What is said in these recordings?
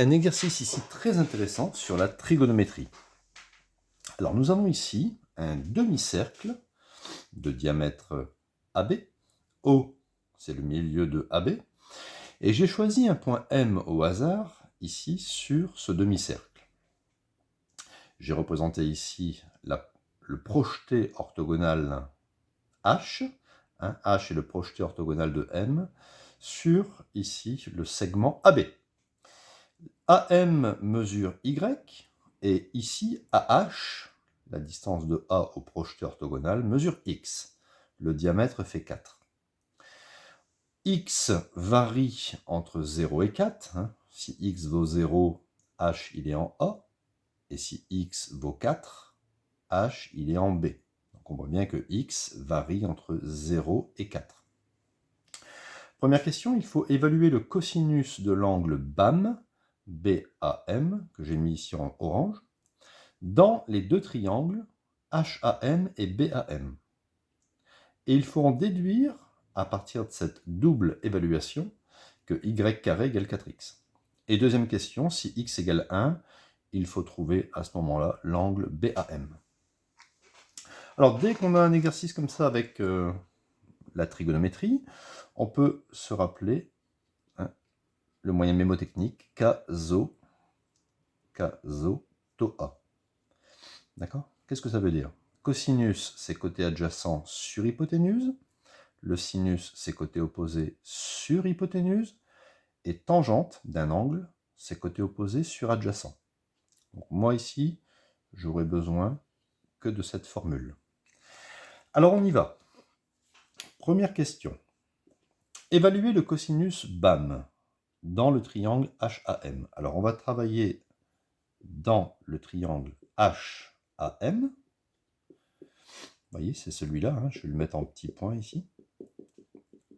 un exercice ici très intéressant sur la trigonométrie. Alors nous avons ici un demi-cercle de diamètre AB. O, c'est le milieu de AB. Et j'ai choisi un point M au hasard, ici, sur ce demi-cercle. J'ai représenté ici le projeté orthogonal H. H est le projeté orthogonal de M sur, ici, le segment AB. AM mesure Y, et ici, AH, la distance de A au projeté orthogonal, mesure X. Le diamètre fait 4. X varie entre 0 et 4. Si X vaut 0, H il est en A. Et si X vaut 4, H il est en B. Donc on voit bien que X varie entre 0 et 4. Première question, il faut évaluer le cosinus de l'angle BAM, BAM, que j'ai mis ici en orange, dans les deux triangles HAM et BAM. Et il faut en déduire, à partir de cette double évaluation, que y carré égale 4x. Et deuxième question, si x égale 1, il faut trouver à ce moment-là l'angle BAM. Alors dès qu'on a un exercice comme ça avec la trigonométrie, on peut se rappeler le moyen mémotechnique CASO, TOA. D'accord? Qu'est-ce que ça veut dire? Cosinus, c'est côté adjacent sur hypoténuse. Le sinus, c'est côté opposé sur hypoténuse. Et tangente d'un angle, c'est côté opposé sur adjacent. Donc moi ici, j'aurais besoin que de cette formule. Alors on y va. Première question. Évaluer le cosinus BAM dans le triangle HAM. Alors on va travailler dans le triangle HAM. Vous voyez, c'est celui-là, je vais le mettre en petit point ici.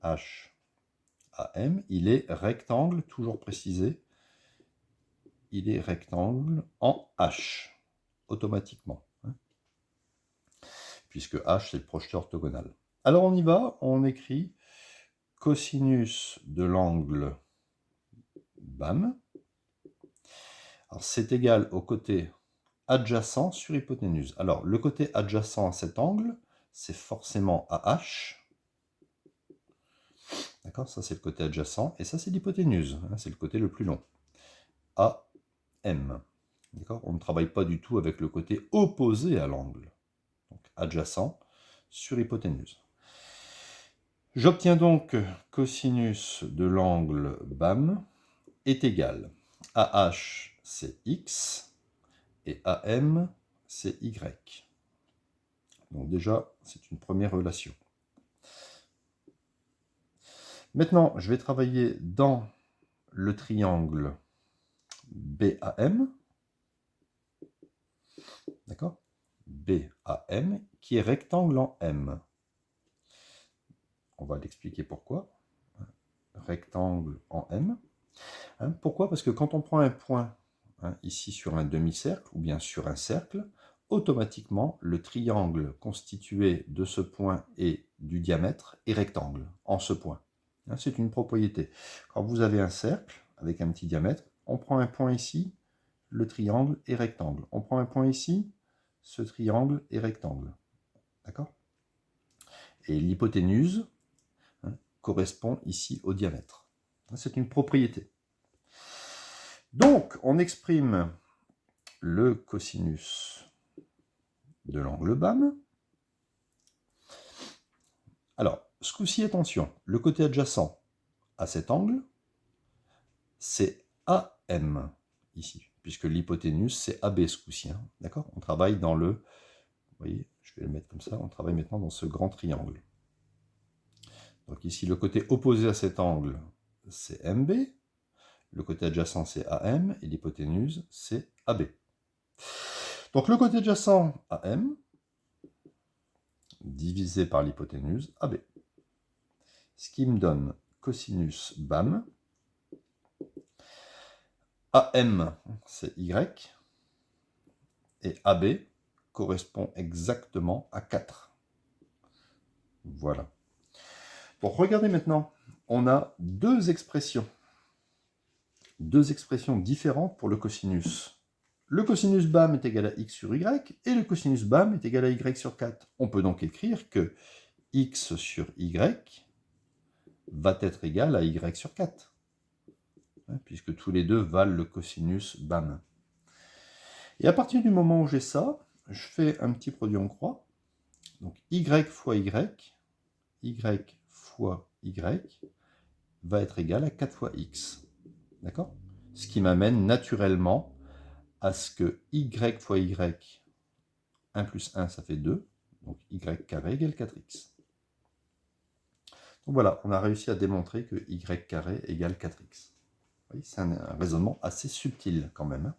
HAM, il est rectangle, toujours précisé. Il est rectangle en H, automatiquement. Puisque H, c'est le projeté orthogonal. Alors on y va, on écrit cosinus de l'angle BAM. Alors c'est égal au côté adjacent sur hypoténuse. Alors le côté adjacent à cet angle, c'est forcément AH. D'accord, ça c'est le côté adjacent, et ça c'est l'hypoténuse, c'est le côté le plus long. AM. D'accord, on ne travaille pas du tout avec le côté opposé à l'angle. Donc adjacent sur hypoténuse. J'obtiens donc cosinus de l'angle BAM est égal à AH, c'est X, et AM, c'est Y. Donc déjà, c'est une première relation. Maintenant, je vais travailler dans le triangle BAM, d'accord, BAM, qui est rectangle en M. On va l'expliquer pourquoi. Rectangle en M. Pourquoi? Parce que quand on prend un point ici sur un demi-cercle ou bien sur un cercle, automatiquement le triangle constitué de ce point et du diamètre est rectangle en ce point. C'est une propriété. Quand vous avez un cercle avec un petit diamètre, on prend un point ici, le triangle est rectangle. On prend un point ici, ce triangle est rectangle. D'accord? Et l'hypoténuse correspond ici au diamètre. C'est une propriété. Donc, on exprime le cosinus de l'angle BAM. Alors, ce coup-ci, attention, le côté adjacent à cet angle, c'est AM, ici, puisque l'hypoténuse, c'est AB ce coup-ci. D'accord? On travaille dans le... Vous voyez, je vais le mettre comme ça, on travaille maintenant dans ce grand triangle. Donc ici, le côté opposé à cet angle, c'est MB. Le côté adjacent, c'est AM, et l'hypoténuse, c'est AB. Donc le côté adjacent AM, divisé par l'hypoténuse AB. Ce qui me donne cosinus BAM. AM, c'est Y. Et AB correspond exactement à 4. Voilà. Pour regarder maintenant, on a deux expressions. deux expressions différentes pour le cosinus. Le cosinus BAM est égal à x sur y, et le cosinus BAM est égal à y sur 4. On peut donc écrire que x sur y va être égal à y sur 4, puisque tous les deux valent le cosinus BAM. Et à partir du moment où j'ai ça, je fais un petit produit en croix. Donc y fois y fois y va être égal à 4 fois x. D'accord? Ce qui m'amène naturellement à ce que y fois y, 1 plus 1, ça fait 2. Donc y carré égale 4x. Donc voilà, on a réussi à démontrer que y carré égale 4x. C'est un raisonnement assez subtil quand même, hein,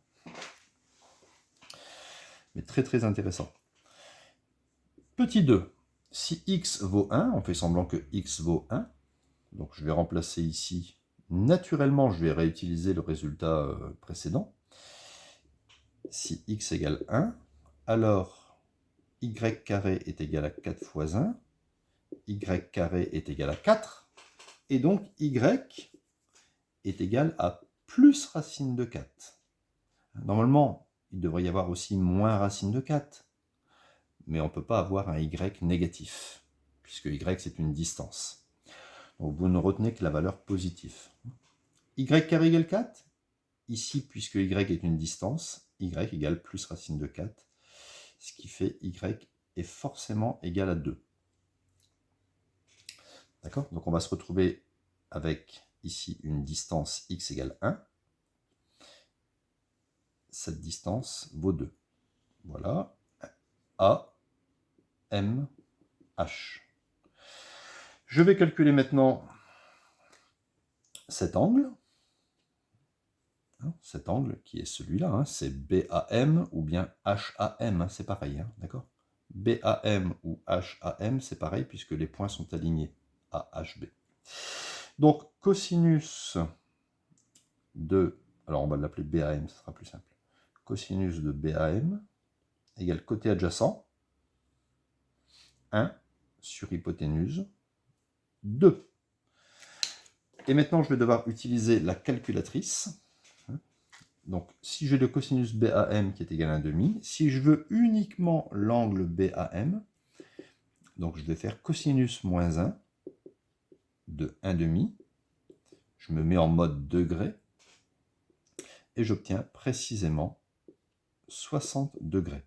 mais très très intéressant. Petit 2, si x vaut 1, on fait semblant que x vaut 1, donc je vais remplacer ici, naturellement je vais réutiliser le résultat précédent. Si x égale 1, alors y carré est égal à 4 fois 1, y carré est égal à 4, et donc y est égal à plus racine de 4. Normalement, il devrait y avoir aussi moins racine de 4, mais on ne peut pas avoir un y négatif, puisque y c'est une distance. Donc vous ne retenez que la valeur positive. Y carré égale 4, ici, puisque y est une distance, y égale plus racine de 4, ce qui fait y est forcément égal à 2. D'accord? Donc on va se retrouver avec ici une distance x égale 1. Cette distance vaut 2. Voilà. A, M, H. Je vais calculer maintenant cet angle. Cet angle qui est celui-là, hein, c'est BAM ou bien HAM, hein, c'est pareil, hein, d'accord? BAM ou HAM, c'est pareil puisque les points sont alignés à HB. Donc, cosinus de, alors on va l'appeler BAM, ce sera plus simple. Cosinus de BAM égale côté adjacent, 1 sur hypoténuse, 2. Et maintenant, je vais devoir utiliser la calculatrice. Donc, si j'ai le cosinus BAM qui est égal à 1,5, si je veux uniquement l'angle BAM, donc je vais faire cosinus moins 1 de 1,5. Je me mets en mode degré et j'obtiens précisément 60 degrés.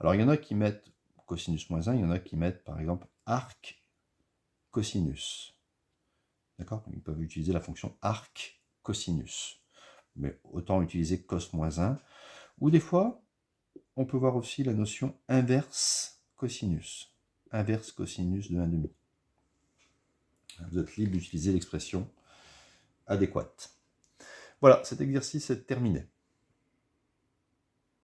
Alors, il y en a qui mettent cosinus moins 1, il y en a qui mettent par exemple arc cosinus. D'accord? Ils peuvent utiliser la fonction arc cosinus. Mais autant utiliser cos moins 1. Ou des fois, on peut voir aussi la notion inverse cosinus. Inverse cosinus de 1,5. Vous êtes libre d'utiliser l'expression adéquate. Voilà, cet exercice est terminé.